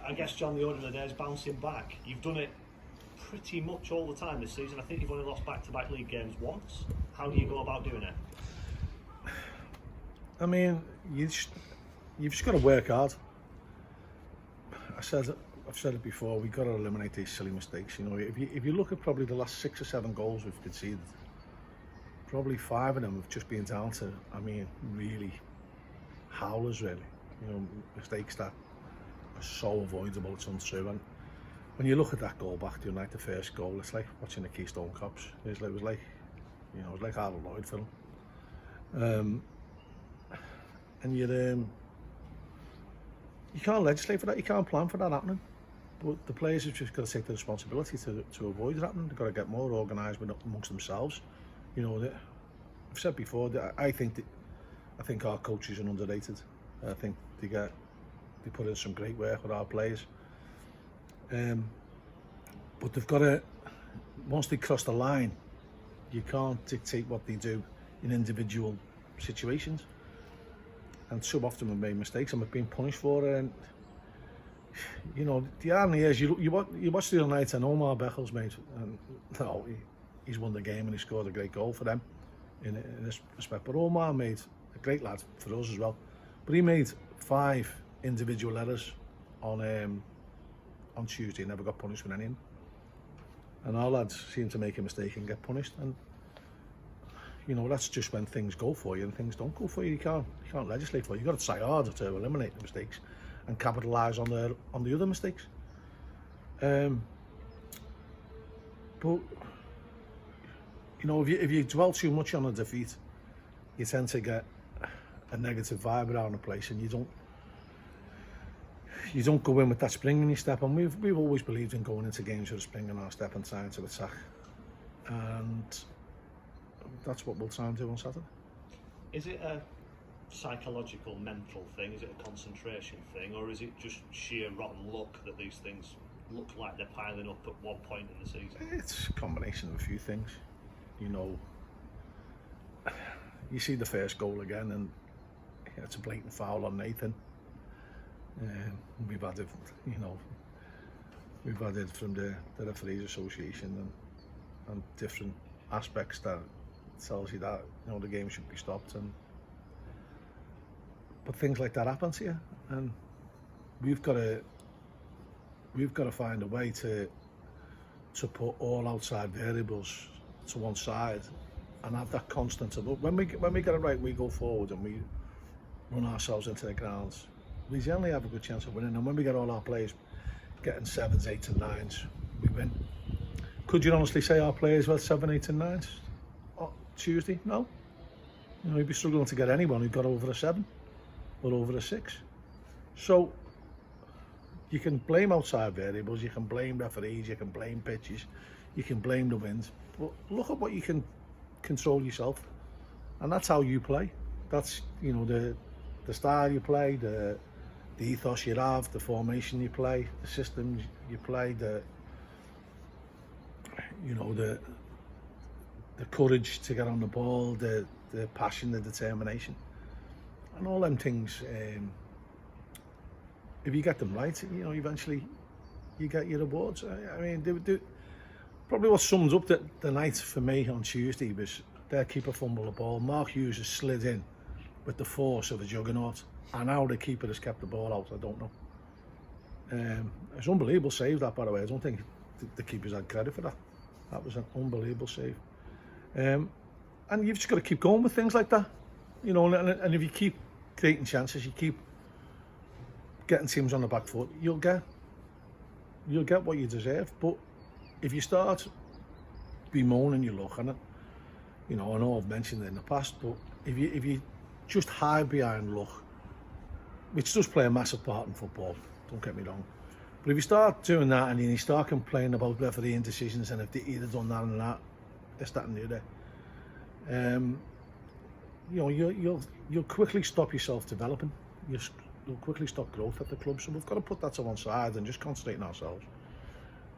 I guess, John, the order of the day is bouncing back. You've done it pretty much all the time this season. I think you've only lost back-to-back league games once. How do you go about doing it? I mean, you've just got to work hard. I've said it before. We've got to eliminate these silly mistakes. You know, if you look at probably the last 6 or 7 goals we've conceded, probably 5 of them have just been down to, I mean, really howlers, really. You know, mistakes that are so avoidable, it's untrue. And when you look at that goal back the other night, the first goal, it's like watching the Keystone Cops. It was like, you know, it was like Harold Lloyd film. And you can't legislate for that, you can't plan for that happening. But the players have just got to take the responsibility to avoid it happening. They've got to get more organised amongst themselves. You know, I've said before that I think our coaches are underrated. I think they put in some great work with our players. But they've got to, once they cross the line, you can't dictate what they do in individual situations. And so often we've made mistakes and we've been punished for it. And you know, the irony is, you watch the other night and Omar Beckles made, and no, he's won the game and he scored a great goal for them in this respect. But Omar made a great lad for us as well. But he made 5 individual errors on Tuesday and never got punished for any of them. And our lads seem to make a mistake and get punished. And you know, that's just when things go for you and things don't go for you. You can't legislate for it. You've got to try harder to eliminate the mistakes and capitalise on the other mistakes. But you know, if you dwell too much on a defeat, you tend to get a negative vibe around the place, and you don't go in with that spring in your step. And we've always believed in going into games with a spring in our step and trying to attack. And that's what we'll try and do on Saturday. Is it a psychological, mental thing? Is it a concentration thing? Or is it just sheer rotten luck that these things look like they're piling up at one point in the season? It's a combination of a few things. You know, you see the first goal again and it's a blatant foul on Nathan. We've had it, you know, from the Referees Association and different aspects that tells you that, you know, the game should be stopped. But things like that happen to you, and we've got to find a way to put all outside variables to one side and have that constant. When we get it right, we go forward and we run ourselves into the grounds. We generally have a good chance of winning, and when we get all our players getting 7s, 8s and 9s, we win. Could you honestly say our players were 7, 8 and 9s on Tuesday? No. You know, you'd be struggling to get anyone who got over a 7 or over a 6. So you can blame outside variables, you can blame referees, you can blame pitches, you can blame the wind, but look at what you can control yourself, and that's how you play. That's, you know, the style you play, the ethos you have, the formation you play, the systems you play, the courage to get on the ball, the passion, the determination, and all them things. If you get them right, you know, eventually you get your rewards. I mean, probably what sums up the night for me on Tuesday was their keeper fumbled the ball. Mark Hughes has slid in with the force of a juggernaut, and how the keeper has kept the ball out, I don't know. It's an unbelievable save, that, by the way. I don't think the keepers had credit for that. That was an unbelievable save. And you've just got to keep going with things like that, you know. And if you keep creating chances, you keep getting teams on the back foot, you'll get what you deserve. But if you start bemoaning your luck, and you know, I know I've mentioned it in the past, but if you just hide behind luck, which does play a massive part in football, don't get me wrong, but if you start doing that and you start complaining about refereeing decisions and if he'd have done that and that, this, that and the other, you know, you'll quickly stop yourself developing. You'll quickly stop growth at the club. So we've got to put that to one side and just concentrate on ourselves,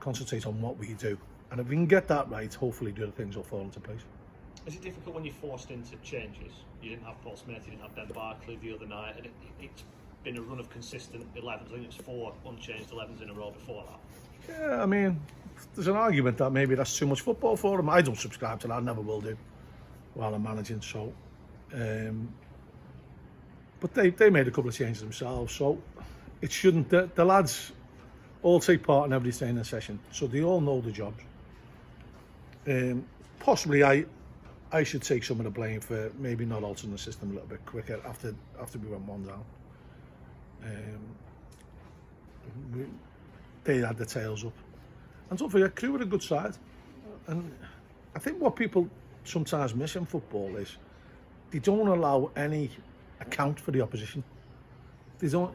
concentrate on what we do, and if we can get that right, hopefully the other things will fall into place. Is it difficult when you're forced into changes? You didn't have Paul Smith, you didn't have Ben Barclay the other night, and it's been a run of consistent 11s. I think it's 4 unchanged 11s in a row before that. Yeah, I mean, there's an argument that maybe that's too much football for them. I don't subscribe to that, I never will do while I'm managing, so but they made a couple of changes themselves, so it shouldn't, the lads all take part in every training session, so they all know the jobs. Possibly I should take some of the blame for maybe not altering the system a little bit quicker after we went 1 down. They had the tails up, and don't forget, Crewe were a good side, and I think what people sometimes miss in football is they don't allow any account for the opposition. They don't.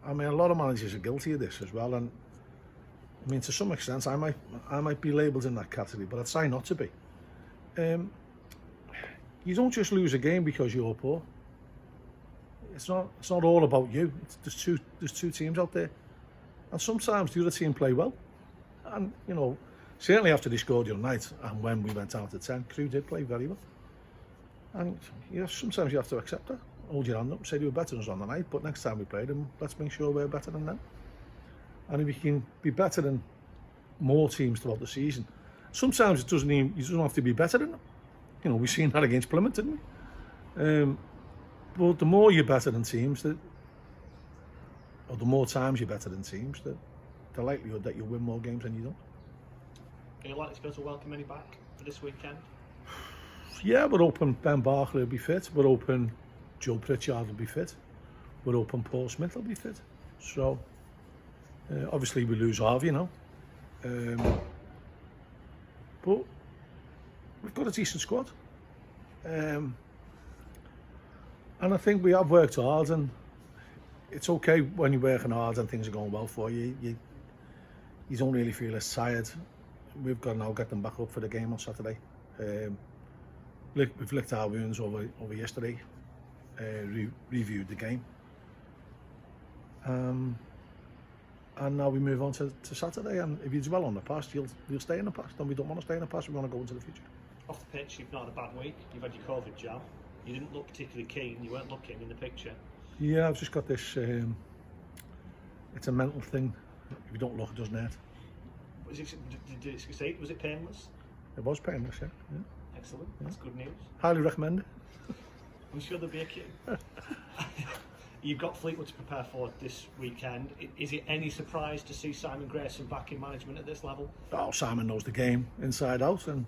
I mean, a lot of managers are guilty of this as well, and I mean, to some extent, I might be labelled in that category, but I'd try not to be. You don't just lose a game because you're poor. It's not all about you. There's two teams out there, and sometimes the other team play well, and you know, certainly after they scored the other night, and when we went down to 10, Crewe did play very well, and you know, sometimes you have to accept that. Hold your hand up, say they were better than us on the night, but next time we play them, let's make sure we're better than them. And if you can be better than more teams throughout the season, sometimes you don't have to be better than them. You know, we've seen that against Plymouth, didn't we? But the more you're better than teams, or the more times you're better than teams, the likelihood that you'll win more games than you don't. Are you likely to be able to welcome any back for this weekend? Yeah, we're hoping Ben Barkley will be fit. We're hoping Joe Pritchard will be fit. We're hoping Paul Smith will be fit. So, obviously we lose Harvey now. But we've got a decent squad. And I think we have worked hard, and it's okay when you're working hard and things are going well for you. You don't really feel as tired. We've got to now get them back up for the game on Saturday. We've licked our wounds over yesterday, reviewed the game. And now we move on to Saturday, and if you dwell on the past, you'll stay in the past, and we don't want to stay in the past, we want to go into the future. Off the pitch, you've not had a bad week, you've had your COVID jab, you didn't look particularly keen, you weren't looking in the picture. Yeah, I've just got this, it's a mental thing, if you don't look it doesn't hurt. Was it painless? It was painless, yeah. Excellent, that's good news. Highly recommend it. I'm sure there'll be a queue. You've got Fleetwood to prepare for this weekend. Is it any surprise to see Simon Grayson back in management at this level? Oh, Simon knows the game inside out, and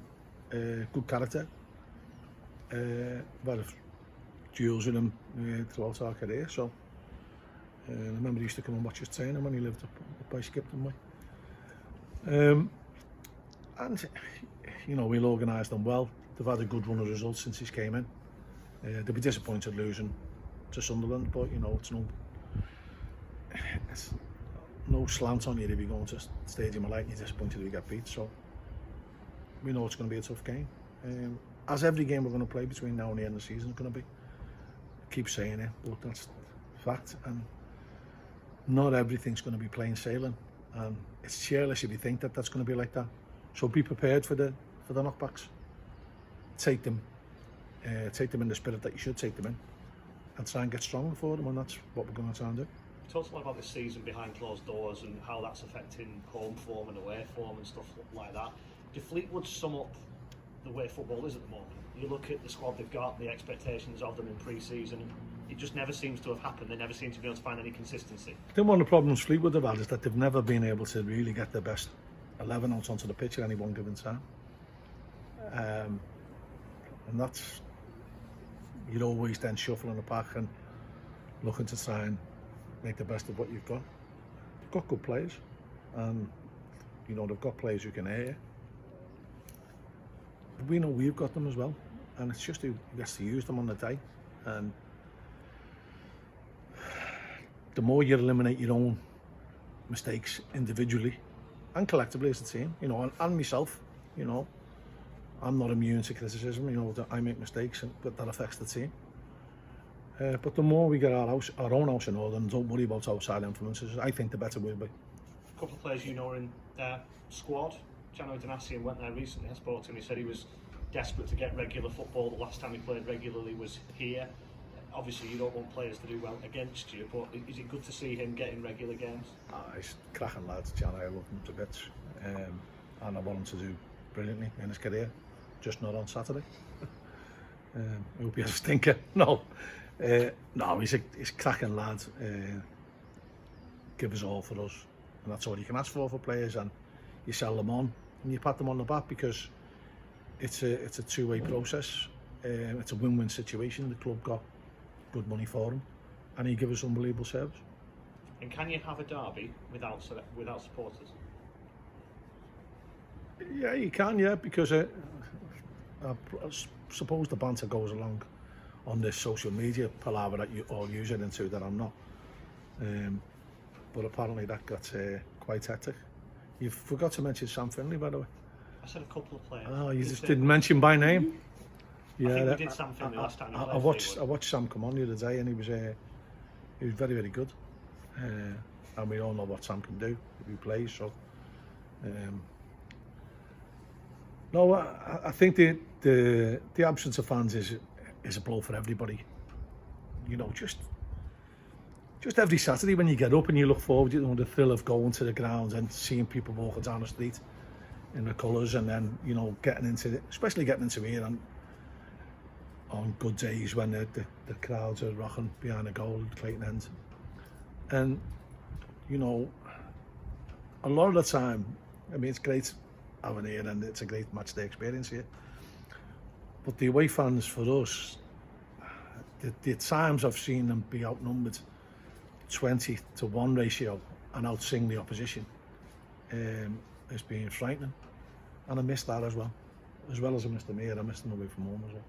good character. I've had a duels with him throughout our career, so I remember he used to come and watch us training when he lived up by Skipton Way. And you know, we'll organise them well. They've had a good run of results since he's came in. They'll be disappointed losing to Sunderland, but you know, it's no slant on you if you go into Stadium of Light and you're disappointed if you get beat. So we know it's going to be a tough game. As every game we're going to play between now and the end of the season is going to be. I keep saying it, but that's fact. And not everything's going to be plain sailing. And it's cheerless if you think that that's going to be like that. So be prepared for the knockbacks. Take them in the spirit that you should take them in, and try and get stronger for them, and that's what we're going to try and do. Talk a lot about this season behind closed doors and how that's affecting home form and away form and stuff like that. Do Fleetwood sum up the way football is at the moment? You look at the squad they've got, the expectations of them in pre-season, it just never seems to have happened. They never seem to be able to find any consistency. I think one of the problems Fleetwood have had is that they've never been able to really get their best 11 out onto the pitch at any one given time. And that's, you're always then shuffling the pack and looking to try and make the best of what you've got. You've got good players, and you know, they've got players who can air you. But we know we've got them as well, and it's just who gets to use them on the day. And the more you eliminate your own mistakes individually and collectively as a team, you know, and myself, you know, I'm not immune to criticism, you know, that I make mistakes, but that affects the team. But the more we get our own house in order and don't worry about outside influences, I think the better we'll be. A couple of players you know are in their squad. Jano Danasian went there recently. I spoke to him. He said he was desperate to get regular football. The last time he played regularly was here. obviously you don't want players to do well against you, but is it good to see him getting regular games? He's a cracking lad, John. I love him to bits, and I want him to do brilliantly in his career, just not on Saturday. It would be a stinker. No, he's a cracking lad. Give us all for us, and that's all you can ask for players. And you sell them on, and you pat them on the back, because it's a two-way process. It's a win-win situation. The club got good money for him, and he gives us unbelievable service. And can you have a derby without supporters? Yeah, you can. Yeah, because I suppose the banter goes along on this social media palaver that you all use it into, that I'm not. But apparently that got quite hectic. You forgot to mention Sam Finley, by the way. I said a couple of players. Oh, you just didn't mention by name. Yeah, I think we did Sam Finley last time. I watched Sam come on the other day, and he was very, very good. And we all know what Sam can do if he plays. So, no, I think the absence of fans is a blow for everybody. You know, just every Saturday when you get up and you look forward, you know, the thrill of going to the ground and seeing people walking down the street in the colours, and then, you know, especially getting into here on good days when the crowds are rocking behind the goal at Clayton End. And, you know, a lot of the time, I mean, it's great having here, and it's a great match day experience here. But the away fans, for us, the times I've seen them be outnumbered 20-1 ratio and outsing the opposition, has been frightening. And I missed that as well. As well as I missed them here, I missed them away from home as well.